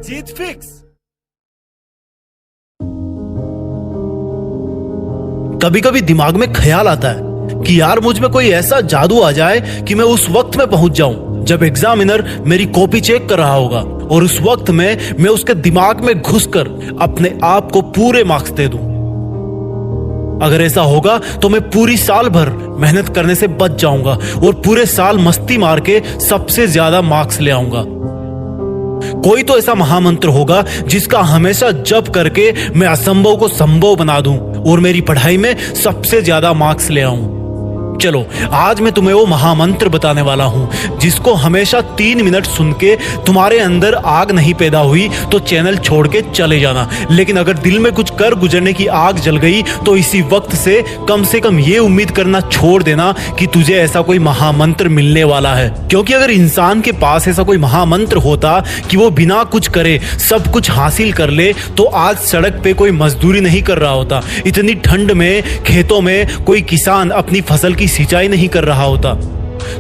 जीत fix. कभी कभी दिमाग में ख्याल आता है कि यार मुझ में कोई ऐसा जादू आ जाए कि मैं उस वक्त में पहुंच जाऊं जब एग्जामिनर मेरी कॉपी चेक कर रहा होगा, और उस वक्त में मैं उसके दिमाग में घुसकर अपने आप को पूरे मार्क्स दे दूं। अगर ऐसा होगा तो मैं पूरी साल भर मेहनत करने से बच जाऊंगा और पूरे साल मस्ती मार के सबसे ज्यादा मार्क्स ले आऊंगा। कोई तो ऐसा महामंत्र होगा जिसका हमेशा जप करके मैं असंभव को संभव बना दूं और मेरी पढ़ाई में सबसे ज्यादा मार्क्स ले आऊं। चलो आज मैं तुम्हें वो महामंत्र बताने वाला हूं जिसको हमेशा 3 मिनट सुन के तुम्हारे अंदर आग नहीं पैदा हुई तो चैनल छोड़ के चले जाना, लेकिन अगर दिल में कुछ कर गुजरने की आग जल गई तो इसी वक्त से कम ये उम्मीद करना छोड़ देना कि तुझे ऐसा कोई महामंत्र मिलने वाला है। क्योंकि अगर इंसान के पास ऐसा कोई महामंत्र होता कि वो बिना कुछ करे सब कुछ हासिल कर ले तो आज सड़क पे कोई मजदूरी नहीं कर रहा होता, इतनी ठंड में खेतों में कोई किसान अपनी फसल की सिंचाई नहीं कर रहा होता।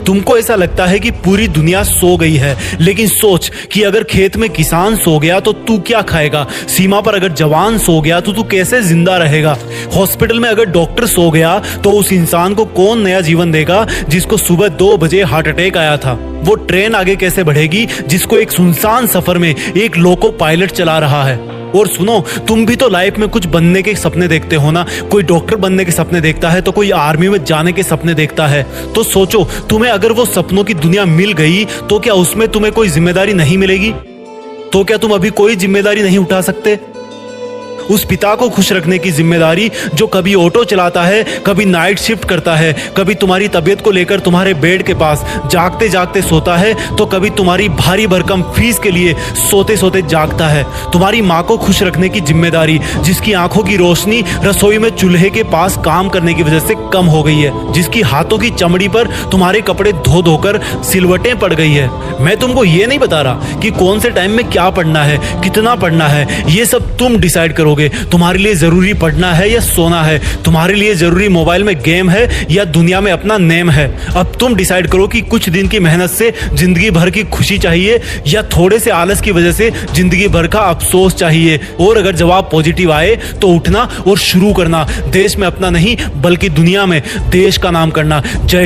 तुमको ऐसा लगता है कि पूरी दुनिया सो गई है, लेकिन सोच कि अगर खेत में किसान सो गया तो तू क्या खाएगा? सीमा पर अगर जवान सो गया तो तू कैसे जिंदा रहेगा? हॉस्पिटल में अगर डॉक्टर सो गया तो उस इंसान को कौन नया जीवन देगा जिसको सुबह 2 बजे हार्ट अटैक आया था? वो ट्रेन आगे कैसे बढ़ेगी जिसको एक सुनसान सफर में एक लोको पायलट चला रहा है? और सुनो, तुम भी तो लाइफ में कुछ बनने के सपने देखते हो ना। कोई डॉक्टर बनने के सपने देखता है तो कोई आर्मी में जाने के सपने देखता है। तो सोचो, तुम्हें अगर वो सपनों की दुनिया मिल गई तो क्या उसमें तुम्हें कोई जिम्मेदारी नहीं मिलेगी? तो क्या तुम अभी कोई जिम्मेदारी नहीं उठा सकते? उस पिता को खुश रखने की जिम्मेदारी जो कभी ऑटो चलाता है, कभी नाइट शिफ्ट करता है, कभी तुम्हारी तबीयत को लेकर तुम्हारे बेड के पास जागते जागते सोता है, तो कभी तुम्हारी भारी भरकम फीस के लिए सोते सोते जागता है। तुम्हारी माँ को खुश रखने की जिम्मेदारी जिसकी आंखों की रोशनी रसोई में चूल्हे के पास काम करने की वजह से कम हो गई है, जिसकी हाथों की चमड़ी पर तुम्हारे कपड़े धो धोकर सिलवटें पड़ गई है। मैं तुमको ये नहीं बता रहा कि कौन से टाइम में क्या पढ़ना है, कितना पढ़ना है, ये सब तुम डिसाइड करो। तुम्हारे लिए जरूरी पढ़ना है या सोना है? तुम्हारे लिए जरूरी मोबाइल में गेम है या दुनिया में अपना नेम है? अब तुम डिसाइड करो कि कुछ दिन की मेहनत से जिंदगी भर की खुशी चाहिए या थोड़े से आलस की वजह से जिंदगी भर का अफसोस चाहिए। और अगर जवाब पॉजिटिव आए तो उठना और शुरू करना, देश में अपना नहीं बल्कि दुनिया में देश का नाम करना। जय